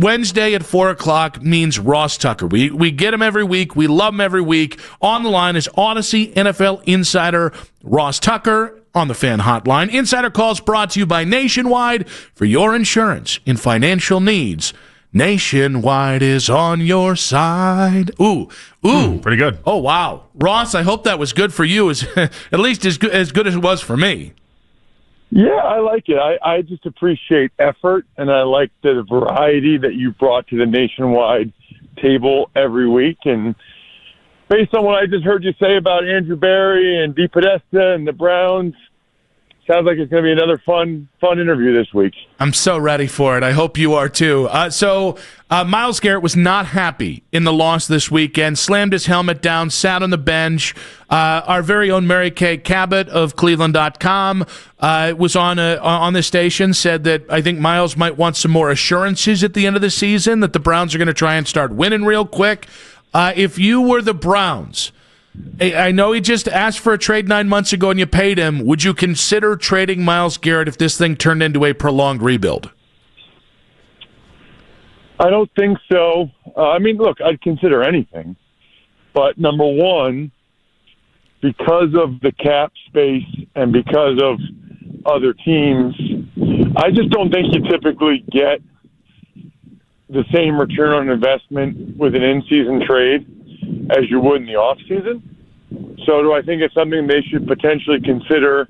Wednesday at 4 o'clock means Ross Tucker. We get him every week. We love him every week. On the line is Odyssey NFL insider Ross Tucker on the Fan Hotline. Insider calls brought to you by Nationwide. For your insurance and financial needs, Nationwide is on your side. Ooh. Pretty good. Oh, wow. Ross, I hope that was good for you, at least as good as it was for me. Yeah, I like it. I just appreciate effort, and I like the variety that you brought to the Nationwide table every week. And based on what I just heard you say about Andrew Berry and DePodesta and the Browns, sounds like it's going to be another fun interview this week. I'm so ready for it. I hope you are too. So Myles Garrett was not happy in the loss this weekend, slammed his helmet down, sat on the bench. Our very own Mary Kay Cabot of Cleveland.com was on this station, said that I think Myles might want some more assurances at the end of the season, that the Browns are going to try and start winning real quick. If you were the Browns, I know he just asked for a trade 9 months ago and you paid him. Would you consider trading Myles Garrett if this thing turned into a prolonged rebuild? I don't think so. Look, I'd consider anything. But number one, because of the cap space and because of other teams, I just don't think you typically get the same return on investment with an in-season trade as you would in the off-season. So do I think it's something they should potentially consider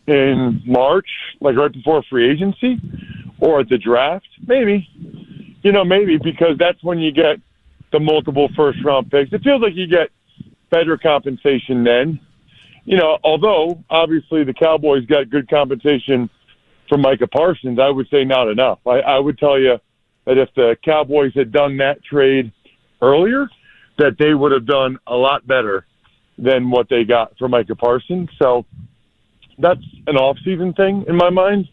in March, like right before free agency, or at the draft? Maybe. Maybe, because that's when you get the multiple first-round picks. It feels like you get better compensation then. Although, obviously, the Cowboys got good compensation from Micah Parsons, I would say not enough. I would tell you that if the Cowboys had done that trade earlier, that they would have done a lot better than what they got for Micah Parsons. So that's an off-season thing in my mind.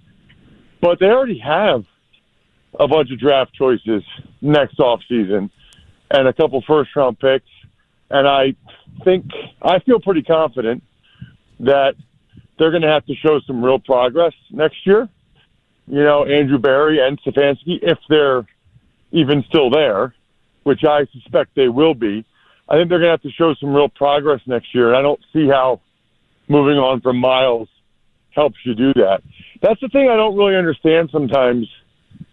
But they already have a bunch of draft choices next off-season and a couple first-round picks. And I feel pretty confident that they're going to have to show some real progress next year. Andrew Berry and Stefanski, if they're even still there, which I suspect they will be, I think they're going to have to show some real progress next year. And I don't see how moving on from Myles helps you do that. That's the thing I don't really understand sometimes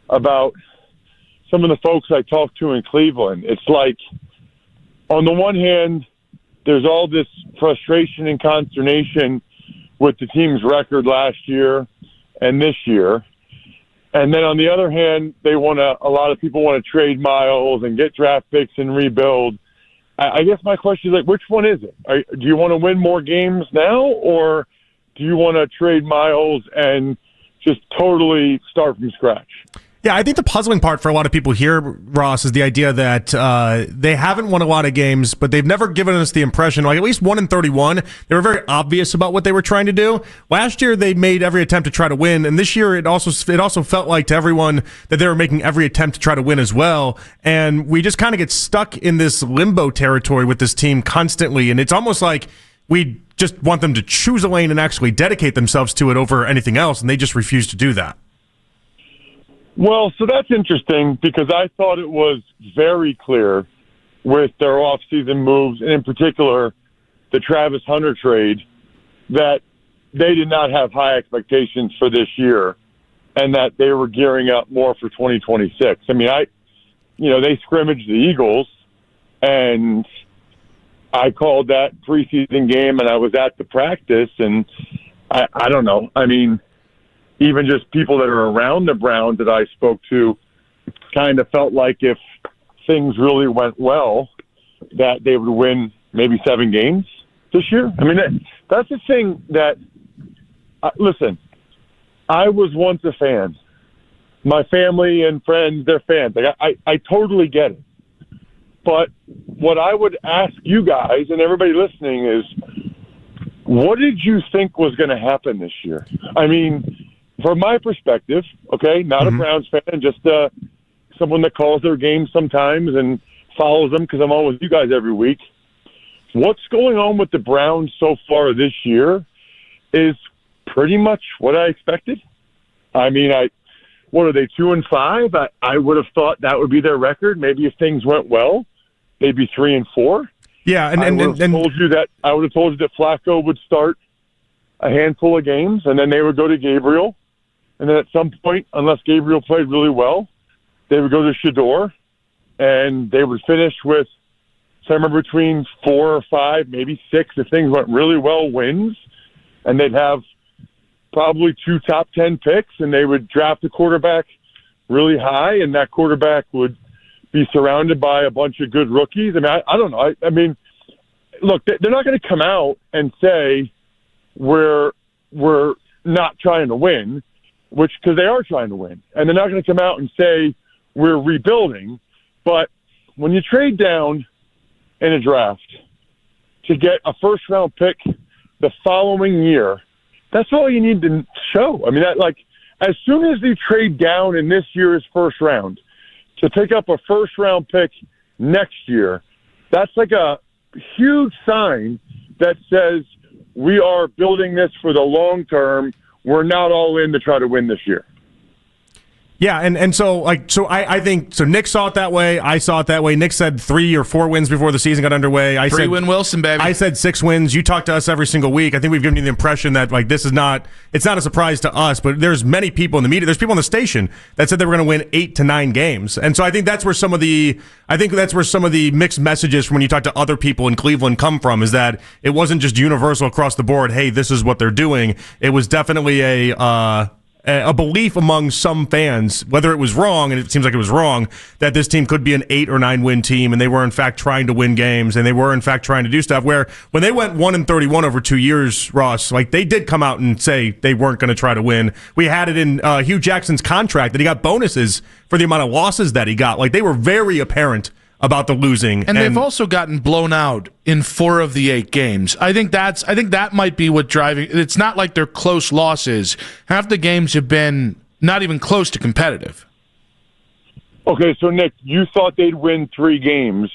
about some of the folks I talk to in Cleveland. It's like, on the one hand, there's all this frustration and consternation with the team's record last year and this year. And then on the other hand, a lot of people want to trade Myles and get draft picks and rebuild. I guess my question is, which one is it? Do you want to win more games now, or do you want to trade Myles and just totally start from scratch? Yeah, I think the puzzling part for a lot of people here, Ross, is the idea that they haven't won a lot of games, but they've never given us the impression, like at least 1-31, they were very obvious about what they were trying to do. Last year, they made every attempt to try to win, and this year it also felt like to everyone that they were making every attempt to try to win as well. And we just kind of get stuck in this limbo territory with this team constantly, and it's almost like we just want them to choose a lane and actually dedicate themselves to it over anything else, and they just refuse to do that. Well, so that's interesting because I thought it was very clear with their off-season moves, and in particular the Travis Hunter trade, that they did not have high expectations for this year and that they were gearing up more for 2026. I mean, they scrimmaged the Eagles, and I called that preseason game, and I was at the practice, and I don't know. I mean, even just people that are around the Browns that I spoke to kind of felt like if things really went well, that they would win maybe 7 games this year. I mean, that's the thing that, listen, I was once a fan. My family and friends, they're fans. Like, I totally get it. But what I would ask you guys and everybody listening is, what did you think was going to happen this year? I mean, from my perspective, okay, not a Browns fan, just someone that calls their games sometimes and follows them because I'm on with you guys every week. What's going on with the Browns so far this year is pretty much what I expected. I mean, what are they, 2-5? I would have thought that would be their record. Maybe if things went well, they'd be 3-4. Yeah, I would have told you that Flacco would start a handful of games, and then they would go to Gabriel, and then at some point, unless Gabriel played really well, they would go to Shedeur, and they would finish with somewhere between 4 or 5, maybe 6 if things went really well, wins, and they'd have probably 2 top 10 picks, and they would draft a quarterback really high, and that quarterback would be surrounded by a bunch of good rookies. I mean, I don't know. I mean, look, they're not going to come out and say we're not trying to win, because they are trying to win, and they're not going to come out and say we're rebuilding. But when you trade down in a draft to get a first-round pick the following year, that's all you need to show. I mean, as soon as you trade down in this year's first round to pick up a first-round pick next year, that's like a huge sign that says we are building this for the long term. We're not all in to try to win this year. Yeah, and so I think so. Nick saw it that way. I saw it that way. Nick said 3 or 4 wins before the season got underway. I said 3-win Wilson, baby. I said 6 wins. You talk to us every single week. I think we've given you the impression that it's not a surprise to us, but there's many people in the media. There's people on the station that said they were going to win 8 to 9 games, and so I think that's where some of the mixed messages from when you talk to other people in Cleveland come from. Is that it wasn't just universal across the board. Hey, this is what they're doing. It was definitely a belief among some fans, whether it was wrong, and it seems like it was wrong, that this team could be an 8 or 9 win team, and they were in fact trying to win games, and they were in fact trying to do stuff. Where when they went 1-31 over 2 years, Ross, they did come out and say they weren't going to try to win. We had it in Hugh Jackson's contract that he got bonuses for the amount of losses that he got. They were very apparent about the losing. And they've also gotten blown out in 4 of the 8 games. I think that might be what driving. It's not like they're close losses. Half the games have been not even close to competitive. Okay, so Nick, you thought they'd win 3 games,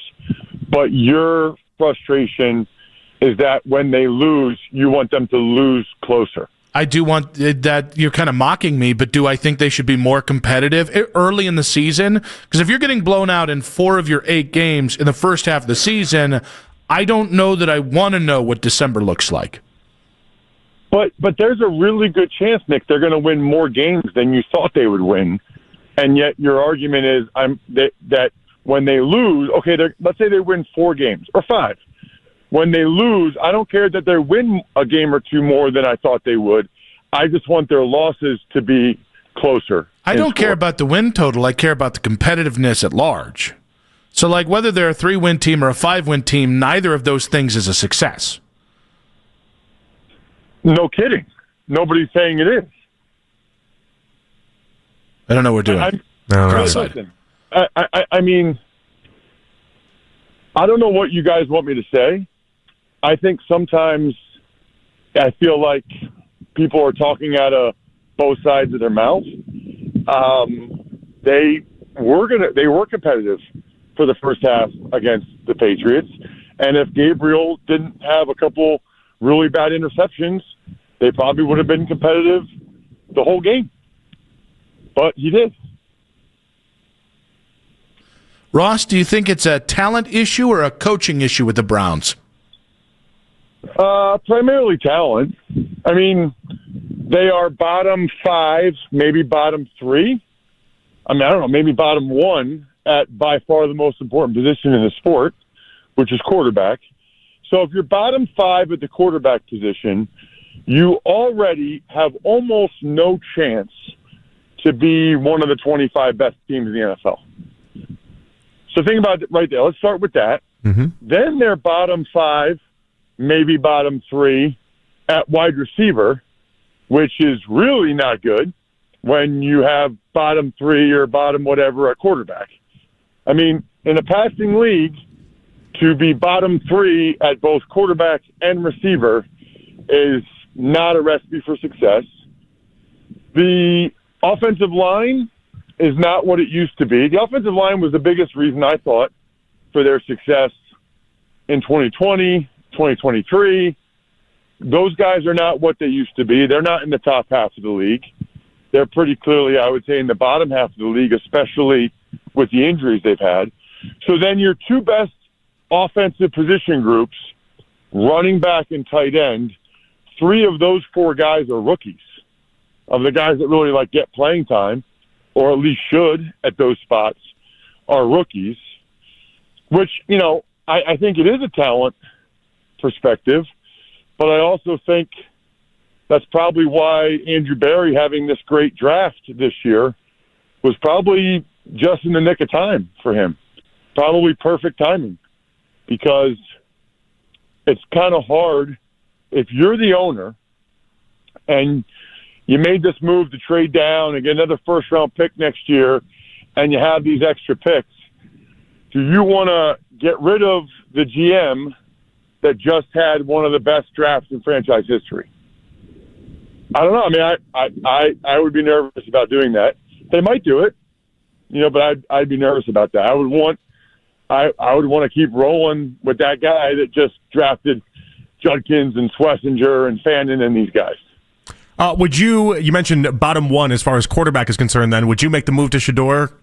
but your frustration is that when they lose, you want them to lose closer. I do want that. You're kind of mocking me, but do I think they should be more competitive early in the season? Because if you're getting blown out in 4 of your 8 games in the first half of the season, I don't know that I want to know what December looks like. But there's a really good chance, Nick, they're going to win more games than you thought they would win. And yet your argument is that when they lose, okay, let's say they win 4 games or 5. When they lose, I don't care that they win a game or 2 more than I thought they would. I just want their losses to be closer. I don't care about the win total. I care about the competitiveness at large. So, whether they're a 3-win team or a 5-win team, neither of those things is a success. No kidding. Nobody's saying it is. I don't know what we're doing. Listen, I mean, I don't know what you guys want me to say. I think sometimes I feel like people are talking out of both sides of their mouth. They were competitive for the first half against the Patriots, and if Gabriel didn't have a couple really bad interceptions, they probably would have been competitive the whole game. But he did. Ross, do you think it's a talent issue or a coaching issue with the Browns? Primarily talent. I mean, they are bottom 5, maybe bottom 3. I mean, I don't know, maybe bottom 1 at by far the most important position in the sport, which is quarterback. So if you're bottom 5 at the quarterback position, you already have almost no chance to be one of the 25 best teams in the NFL. So think about it right there. Let's start with that. Mm-hmm. Then they're bottom 5, maybe bottom 3 at wide receiver, which is really not good when you have bottom 3 or bottom whatever at quarterback. I mean, in a passing league, to be bottom 3 at both quarterback and receiver is not a recipe for success. The offensive line is not what it used to be. The offensive line was the biggest reason, I thought, for their success in 2020, 2023. Those guys are not what they used to be. They're not in the top half of the league. they're pretty clearly, I would say, in the bottom half of the league, especially with the injuries they've had. So then your two best offensive position groups, running back and tight end, three of those four guys are rookies, of the guys that really get playing time, or at least should at those spots, are rookies, which, I think it is a talent perspective, but I also think that's probably why Andrew Berry having this great draft this year was probably just in the nick of time for him. Probably perfect timing, because it's kind of hard if you're the owner and you made this move to trade down and get another first-round pick next year, and you have these extra picks. Do you want to get rid of the GM that just had one of the best drafts in franchise history? I don't know. I mean, I would be nervous about doing that. They might do it, but I'd be nervous about that. I would want to keep rolling with that guy that just drafted Judkins and Schlesinger and Fannin and these guys. You mentioned bottom one as far as quarterback is concerned, then. Would you make the move to Shedeur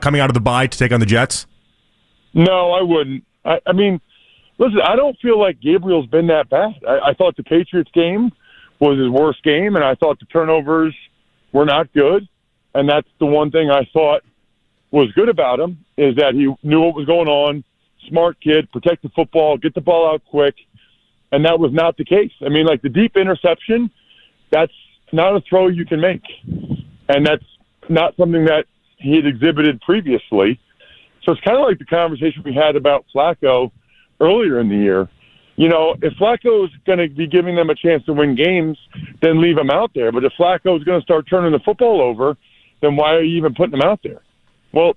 coming out of the bye to take on the Jets? No, I wouldn't. I mean, listen, I don't feel like Gabriel's been that bad. I thought the Patriots game was his worst game, and I thought the turnovers were not good. And that's the one thing I thought was good about him, is that he knew what was going on, smart kid, protect the football, get the ball out quick, and that was not the case. I mean, the deep interception, that's not a throw you can make, and that's not something that he had exhibited previously. So it's kind of like the conversation we had about Flacco earlier in the year. If Flacco's going to be giving them a chance to win games, then leave him out there. But if Flacco's going to start turning the football over, then why are you even putting him out there? Well,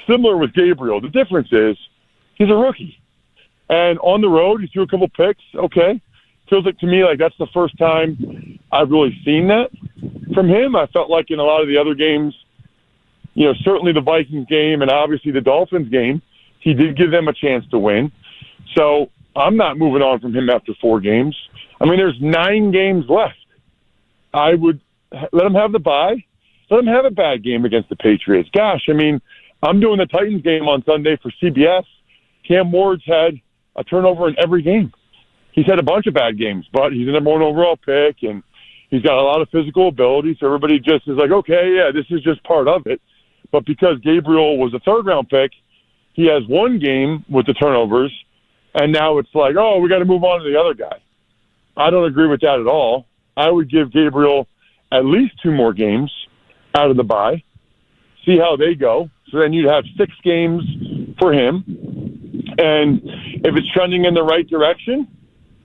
similar with Gabriel. The difference is he's a rookie. And on the road, he threw a couple picks. Okay. Feels like to me like that's the first time I've really seen that from him. I felt like in a lot of the other games, certainly the Vikings game and obviously the Dolphins game, he did give them a chance to win. So I'm not moving on from him after 4 games. I mean, there's 9 games left. I would let him have the bye. Let him have a bad game against the Patriots. Gosh, I mean, I'm doing the Titans game on Sunday for CBS. Cam Ward's had a turnover in every game. He's had a bunch of bad games, but he's the number 1 overall pick, and he's got a lot of physical ability, so everybody just is like, okay, yeah, this is just part of it. But because Gabriel was a 3rd-round pick, he has 1 game with the turnovers, and now it's like, oh, we got to move on to the other guy. I don't agree with that at all. I would give Gabriel at least 2 more games out of the bye, see how they go. So then you'd have 6 games for him. And if it's trending in the right direction,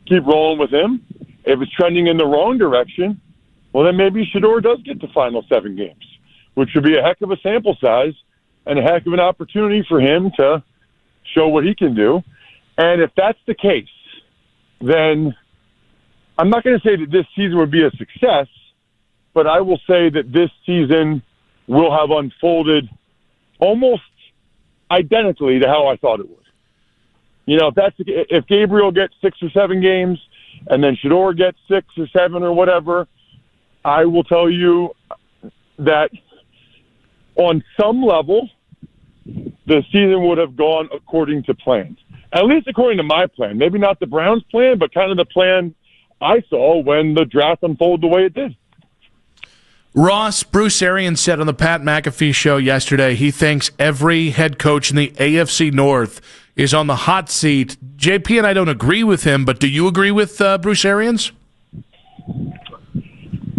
keep rolling with him. If it's trending in the wrong direction, well, then maybe Shedeur does get the final 7 games, which would be a heck of a sample size and a heck of an opportunity for him to show what he can do. And if that's the case, then I'm not going to say that this season would be a success, but I will say that this season will have unfolded almost identically to how I thought it would. If Gabriel gets 6 or 7 games and then Shedeur gets 6 or 7 or whatever, I will tell you that on some level, the season would have gone according to plan. At least according to my plan. Maybe not the Browns' plan, but kind of the plan I saw when the draft unfolded the way it did. Ross, Bruce Arians said on the Pat McAfee show yesterday he thinks every head coach in the AFC North is on the hot seat. JP and I don't agree with him, but do you agree with Bruce Arians?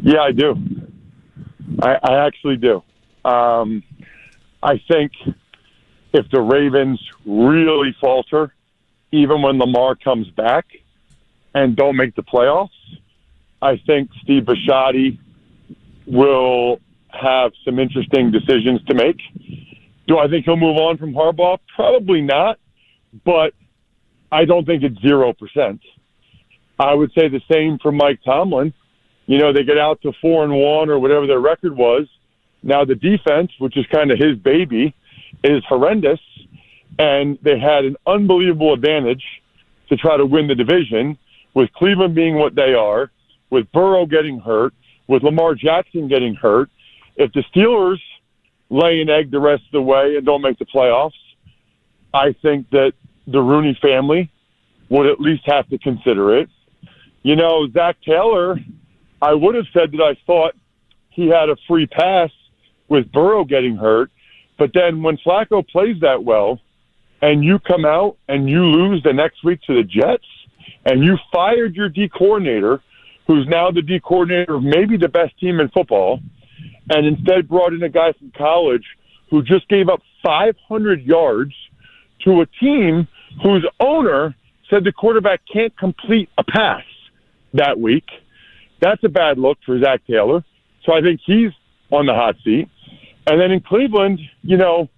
Yeah, I do. I actually do. I think if the Ravens really falter, even when Lamar comes back and don't make the playoffs, I think Steve Bisciotti will have some interesting decisions to make. Do I think he'll move on from Harbaugh? Probably not, but I don't think it's 0%. I would say the same for Mike Tomlin. They get out to 4-1 or whatever their record was. Now the defense, which is kind of his baby, is horrendous, and they had an unbelievable advantage to try to win the division with Cleveland being what they are, with Burrow getting hurt, with Lamar Jackson getting hurt, if the Steelers lay an egg the rest of the way and don't make the playoffs, I think that the Rooney family would at least have to consider it. You know, Zach Taylor, I would have said that I thought he had a free pass with Burrow getting hurt, but then when Flacco plays that well and you come out and you lose the next week to the Jets and you fired your D coordinator, who's now the D coordinator of maybe the best team in football, and instead brought in a guy from college who just gave up 500 yards to a team whose owner said the quarterback can't complete a pass that week. That's a bad look for Zach Taylor. So I think he's on the hot seat. And then in Cleveland, you know,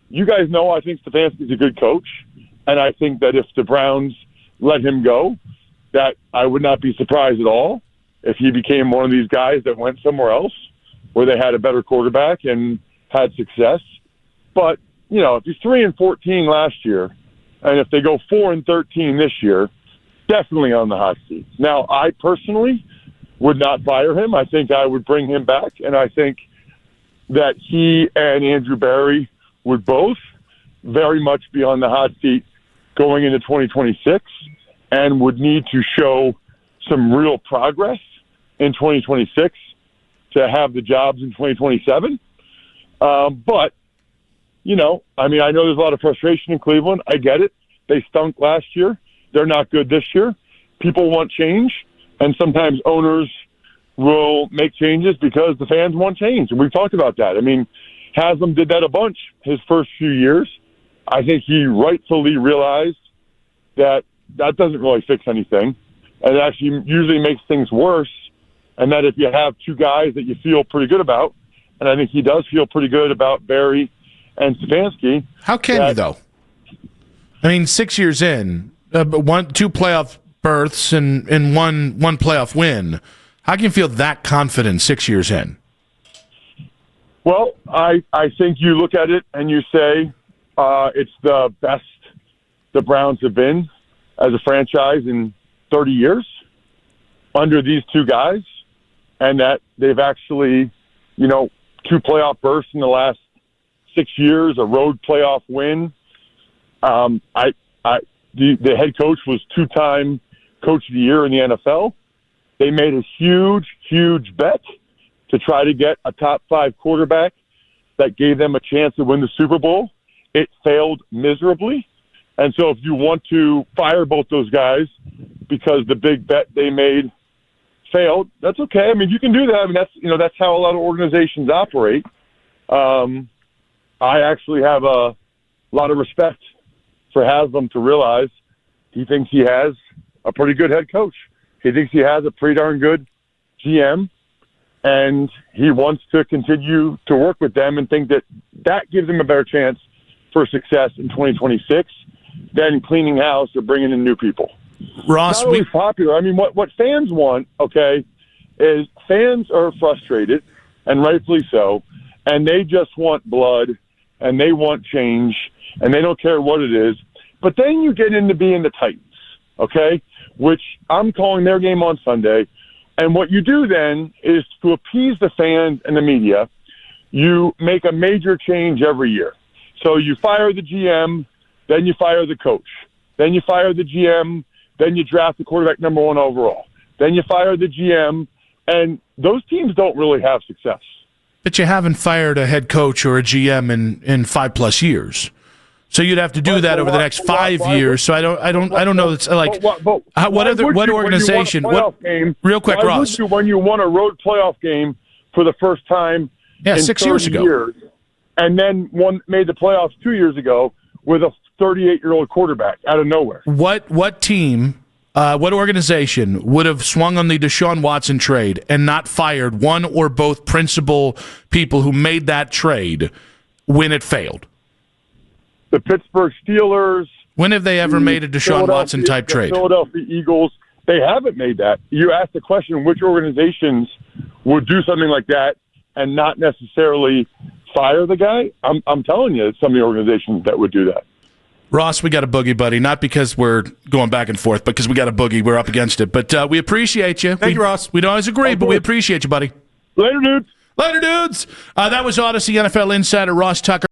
you guys know I think Stefanski's a good coach. And I think that if the Browns let him go, that I would not be surprised at all if he became one of these guys that went somewhere else where they had a better quarterback and had success. But, you know, if he's 3-14 last year, and if they go 4-13 this year, definitely on the hot seat. Now, I personally would not fire him. I think I would bring him back, and I think that he and Andrew Barry would both very much be on the hot seat going into 2026 and would need to show some real progress in 2026 to have the jobs in 2027. But, you know, I mean, I know there's a lot of frustration in Cleveland. I get it. They stunk last year. They're not good this year. People want change, and sometimes owners will make changes because the fans want change. And we've talked about that. I mean, Haslam did that a bunch his first few years. I think he rightfully realized that that doesn't really fix anything. And it actually usually makes things worse. And that if you have two guys that you feel pretty good about, and I think he does feel pretty good about Barry and Stefanski. How can you, though? I mean, 6 years in, two playoff berths and one playoff win. How can you feel that confident 6 years in? Well, I think you look at it and you say it's the best the Browns have been as a franchise in 30 years under these two guys, and that they've actually, you know, two playoff berths in the last 6 years, a road playoff win. The head coach was two-time coach of the year in the NFL. They made a huge, huge bet to try to get a top-5 quarterback that gave them a chance to win the Super Bowl. It failed miserably. And so if you want to fire both those guys because the big bet they made failed, that's okay. I mean, you can do that. I mean, that's how a lot of organizations operate. I actually have a lot of respect for Haslam to realize he thinks he has a pretty good head coach. He thinks he has a pretty darn good GM, and he wants to continue to work with them and think that that gives him a better chance for success in 2026 than cleaning house or bringing in new people. Ross, not always popular. I mean, what fans want, okay, is fans are frustrated, and rightfully so, and they just want blood, and they want change, and they don't care what it is. But then you get into being the Titans, okay, which I'm calling their game on Sunday. And what you do then is to appease the fans and the media, you make a major change every year. So you fire the GM, then you fire the coach. Then you fire the GM, then you draft the quarterback number 1 overall. Then you fire the GM, and those teams don't really have success. But you haven't fired a head coach or a GM in 5+ years. So you'd have to do that over the next 5 years. So I don't know. It's like what organization? Real quick, Ross. When you won a road playoff game for the first time, in 6 years ago, and then made the playoffs 2 years ago with a 38-year-old quarterback out of nowhere. What team? What organization would have swung on the Deshaun Watson trade and not fired one or both principal people who made that trade when it failed? The Pittsburgh Steelers. When have they ever made a Deshaun Watson type trade? The Philadelphia Eagles. They haven't made that. You asked the question, which organizations would do something like that and not necessarily fire the guy? I'm telling you, it's some of the organizations that would do that. Ross, we got a boogie, buddy. Not because we're going back and forth, but because we got a boogie. We're up against it. But we appreciate you. Thank you, Ross. We don't always agree, but we appreciate you, buddy. Later, dude. Later, dudes. That was Odyssey NFL insider Ross Tucker.